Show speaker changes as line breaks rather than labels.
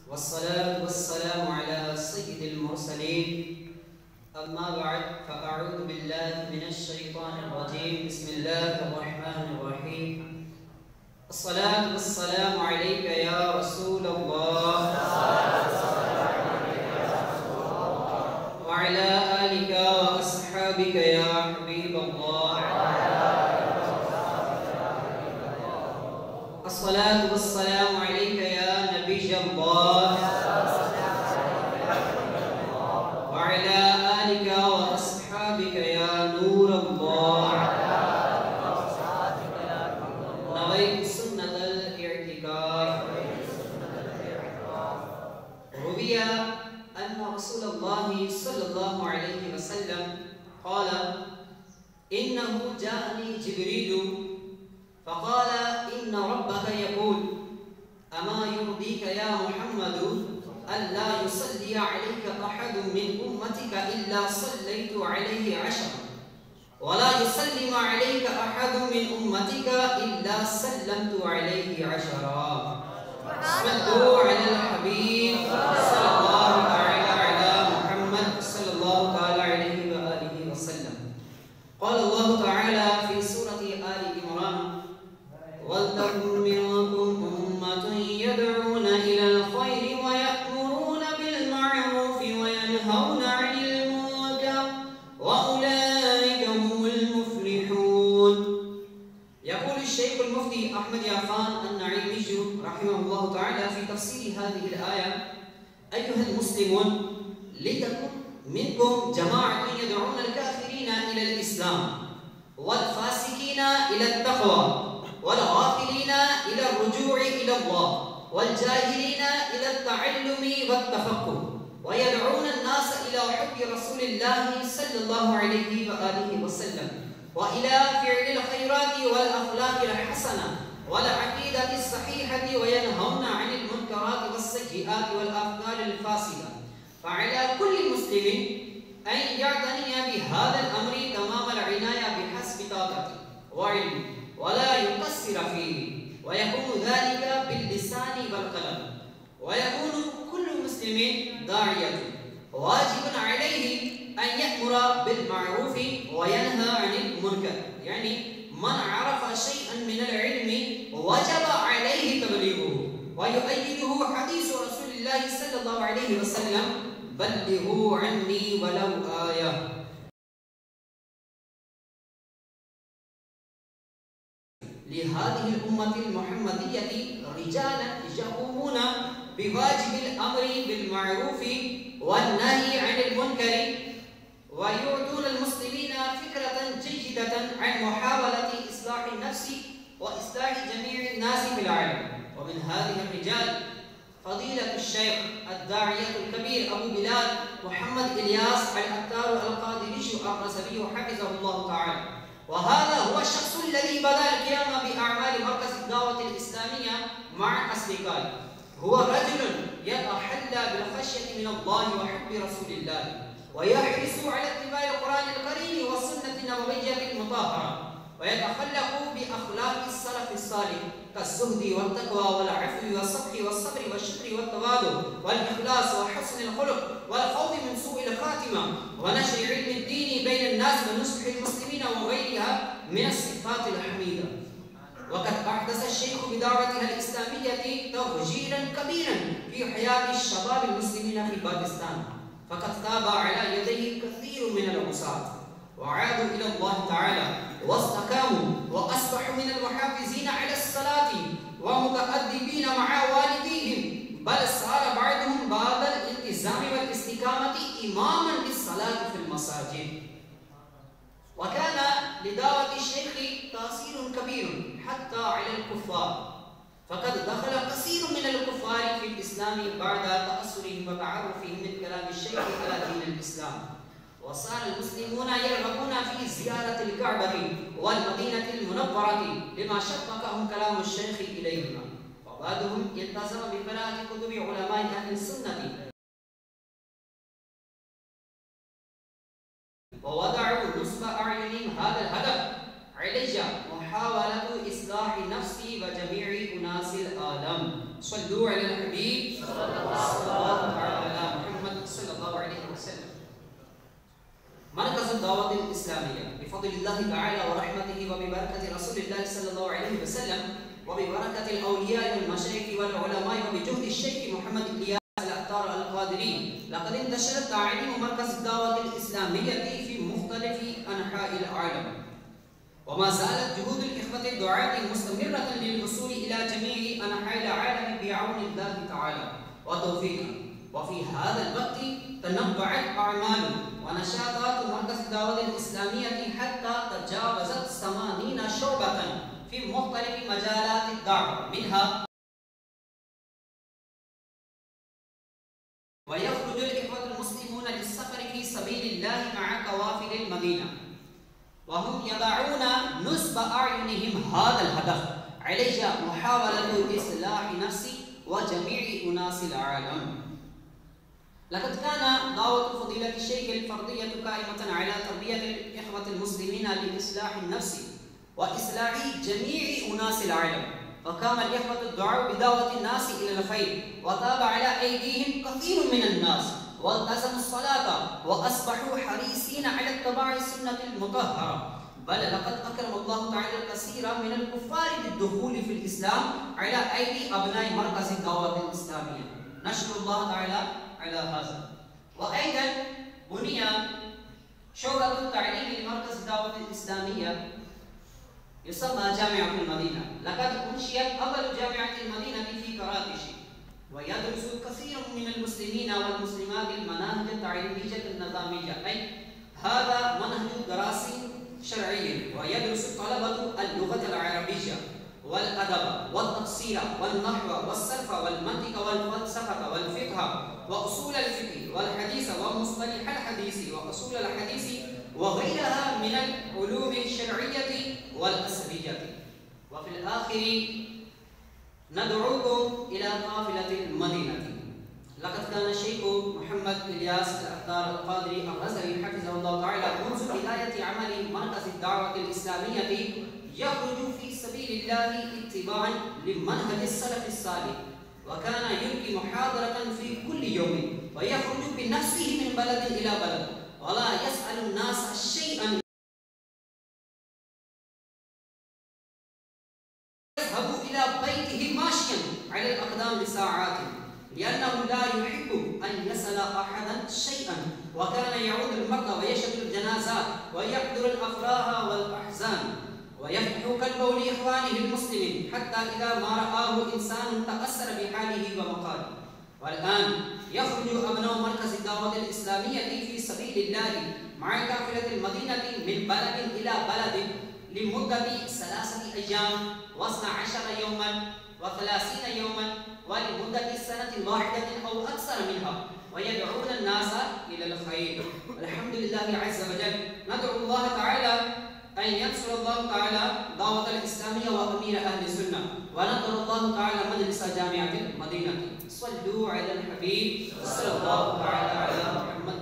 वस्सलातु वस्सलामु अला सय्यिदिल मुरसलीन अम्मा बअद फ़अऊज़ु बिल्लाहि मिनश शैतानिर रजीम बिस्मिल्लाहिर रहमानिर रहीम अस्सलातु वस्सलामु अलैका या रसूलल्लाह व अला आलिका व अस्हाबिका या हबीबल्लाह अस्सलातु वस्सलामु अलैका या नबिय्यल्लाह व अला आलिका व अस्हाबिका या नूरल्लाह नवैतु सुन्नतल इअ्तिकाफ रुविया अन्ना रसूलल्लाहि सल्लल्लाहु अलैहि वसल्लम क़ाल इन्नहु जाअनी जिब्रीलु फ़क़ाल इन्न रब्बक यक़ूल अमा युर्दीक या मुहम्मद अल्ला युसल्ली अलैका अहदुम मिन उम्मतिका इल्ला सल्लैतु अलैहि अशरा वला युसल्लिमु अलैका अहदुम मिन उम्मतिका इल्ला सल्लमतु अलैहि अशरा सल्लु अलल हबीब सल्लल्लाहु तआला अला मुहम्मद सल्लल्लाहु तआला अलैहि व आलिहि वसल्लम क़ाल अल्लाहु तआला फ़ी सूरति आलि इमरान वलतकुम मिनकुम उम्मतुन यदऊना इलल खैरि व यअमुरूना बिल मअरूफि व यनहौना अनिल मुनकर व उलाइका हुमुल मुफ्लिहून। यक़ूल शेखुल मुफ्ती अहमद या खान अन्नईमी रहिमहुल्लाहु तआला फ़ी तफ़सीर हाज़िहिल आया अय्युहल मुस्लिमून लितकुन मिनकुम जमाअतुन यदऊना अल काफ़िरीना इलल इस्लाम वल फ़ासिकीना इलत तक़वा والغافلين إلى الرجوع إلى الله والجاهلين إلى التعلم والتفقه ويدعون الناس إلى حب رسول الله صلى الله عليه وآله وسلم وإلى فعل الخيرات والأخلاق الحسنة والعقيدة الصحيحة وينهون عن المنكرات والسيئات والأفعال الفاسدة فعلى كل مسلم أن يعتني بهذا الأمر تمام العناية بحسب طاقته وعلمه ولا يقصر فيه ويكون ذلك باللسان والقلم ويكون كل مسلم داعية واجب عليه أن يأمر بالمعروف وينهى عن المنكر يعني من عرف شيئا من العلم وجب عليه تبليغه ويؤيده حديث رسول الله صلى الله عليه وسلم بلغوا عني ولو آية। لهذه الأمة المحمدية رجالا يقومون بواجب الأمر بالمعروف والنهي عن المنكر ويعطون المسلمين فكرة جيدة عن محاولة إصلاح النفس وإصلاح جميع الناس في العالم. ومن هذه الرجال فضيلة الشيخ الداعية الكبير أبو بلال محمد إلياس العطار القادري الرزبي حفظه الله تعالى. وهذا هو الشخص الذي بدأ القيام بأعمال مركز الدعوة الإسلامية مع أصدقائه. هو رجل يتحلى بالخشية من الله وحب رسول الله ويحرص على اتباع القرآن الكريم والسنة النبوية المطهرة ويتخلق بأخلاق السلف الصالح كالزهد والتقوى والعفو والصفح والصبر والشكر والتواضع والإخلاص وحسن الخلق والخوف من سوء الخاتمة ونشر علم الدين بين الناس ونصح المسلمين وغيرها من الصفات الحميدة. وقد أحدث الشيخ بدعوتها الإسلامية تغييرا كبيرا في حياة الشباب المسلمين في باكستان فقد تاب على يديه كثير من العصاة وعادوا إلى الله تعالى واستقاموا وأصبحوا من المحافظين على الصلاة ومتأدبين مع والديهم بل صار بعضهم بعد الالتزام والاستقامة إماما بالصلاة في المساجد. وكان لدعوة الشيخ تأثير كبير حتى على الكفار فقد دخل كثير من الكفار في الإسلام بعد تأثرهم وتعرفهم من كلام الشيخ على دين الإسلام وصار المسلمون يرغبون في زيارة الكعبة والمدينة المنورة لما شوقهم كلام الشيخ إليهما وبعضهم التزم بقراءة كتب علماء أهل السنة ووضعوا نصب أعينهم هذا الهدف علي محاولة إصلاح نفسي وجميع أناس العالم सल्लू अलल हबीब सल्लल्लाहु अलैहि मुहम्मद सल्लल्लाहु अलैहि वसल्लम। मरकज़ दावत इस्लामिया बिफज़लिल्लाहि तआला व रहमतिही व बिबरकति रसूलिल्लाह सल्लल्लाहु अलैहि वसल्लम व बिबरकति औलिया वल मशाइख वल उलमा व बिजुहद शेख मोहम्मद इलियास अल-अत्तार अल-क़ादिरी लक़द इंतशरत तालीम मरकज़ दावत इस्लामिया फी मुख्तलिफ़ अनहाइल आलम व मा ज़ालत जुहूद अल-इख़वत दुआत मुस्तमिरतन लिल-वसूल इला जमीइ अनहाइल आलम बिअौनिल्लाहि तआला व तौफ़ीक़िही व फी हाज़ल वक़्ति तनव्वअत अअमाल व नशातात मरकज़ दावत इस्लामिया हत्ता तजावज़त 80 शुअबतन फी मुख्तलिफ़ मजालात अद-दाअवा मिनहा व यख़रुजु अल-इख़वत अल-मुस्लिमून लिस-सफ़र फी सबीलिल्लाहि मअ क़वाफ़िल अल-मदीना व हुम यदऊना नुस्ब अ'युनिहिम हाज़ल हदफ़ अलैया मुहावलतु इस्लाह नफ्सी व जमीइ उनासिल आलम। लक़द काना दावत फ़ज़ीलत शेख अल-फ़र्दिय्यत क़ाइमतन अला तरबियत अल-इख़वत अल-मुस्लिमीन लिइस्लाह नफ्सी व इस्लाह जमीइ उनासिल आलम व कान अल-इख़वत दुआ बिदावत अन्नास इला अल-ख़ैर व ताब अला अयदीहिम कसीरुन मिन अन्नास व अल्तज़मु अस्सलाता व अस्बहू हरीसीन अला इत्तिबाइ सुन्नतिल मुतहहरा बल लक़द अकरमल्लाहु तआला कसीरा मिनल कुफ़्फ़ार बिद्दुख़ूल फ़िल इस्लाम अला अयदी अबनाई मरकज़ दावत इस्लामिया नशरुल्लाह तआला अला हाज़ा व अयदन बुनिया शुअबतुत तालीम लिमरकज़ दावत इस्लामिया युसम्मा जामिअतुल मदीना लक़द उनशियत अव्वल जामिअतिल मदीना फ़ी कराचिश व यदरुसु कसीरुन मिनल मुस्लिमीन वल मुस्लिमात अल मनाहिज अत-तालीमिय्यत अन-निज़ामिय्या ऐ हाज़ा मनहजु दरासी शर'य्य व यदरुसु तलबतु अल-लुग़त अल-अरबिय्या वल अदब वल तफ़सीर वल नहव वल सर्फ़ वल मंतिक़ वल फ़लसफ़ा वल फ़िक़्ह व उसूल अल-फ़िक़्ह वल हदीस व मुस्तलह अल-हदीस व उसूल अल-हदीस व गैरहा मिन अल-उलूम अश-शर'iय्यति वल असबिय्यति व फ़िल आख़िरि नदऊकुम इला क़ाफ़िलतिल मदीनति। लक़द कान शेख मोहम्मद इलियास अल-अत्तार अल-क़ादिरी अल-रज़वी हफ़िज़हुल्लाह तआला मुन्ज़ु बिदायति अमली मरकज़ दावत इस्लामियति यख़रुजु फ़ी सबीलिल्लाहि इत्तिबाअन लिमनहज सलफ़ सालिह व कान युल्क़ी मुहादरतन फ़ी कुल्लि यौमिन व यख़रुजु बिनफ़्सिही मिन बलदिन इला बलद व ला यसअलु अन्नास शैअन यज़हबु इला बैतिही माशियन अला अल-अक़दाम लिसाअत लिअन्नहु ला युहिब्बु अन यसअल अहदन शैअन व कान यऊदु अल-मर्दा व यशहदु अल-जनाज़ात व यहदुरु अल-अफ़राह वल अहज़ान व यफ़्तहु क़ल्बहु लिइख़वानिही अल-मुस्लिमीन हत्ता इज़ा मा रआहु इंसानुन तअस्सर बिहालिही व मक़ालिही वल-आन यख़रुजु अबनाउ मरकज़ दावत इस्लामियति फ़ी सबीलिल्लाहि मअ काफ़िलतिल मदीनति मिन बलदिन इला बलदिन लिमुद्दति 3 अय्याम व 12 यौमन व 30 यौमन व लिमुद्दति सनतिन वाहिदतिन औ अक्सर मिनहा व यदऊन अन्नास इला अल-ख़ैर। अल्हम्दुलिल्लाहि अज़्ज़ व जल नदउ अल्लाह तआला अन यंसुरल्लाहु तआला दावत अल-इस्लामिया व अमीर अहल सुन्नह व नदरल्लाहु तआला मजलिस जामिअतिल मदीनति सल्लू अलल हबीब सल्लल्लाहु तआला अला मुहम्मद।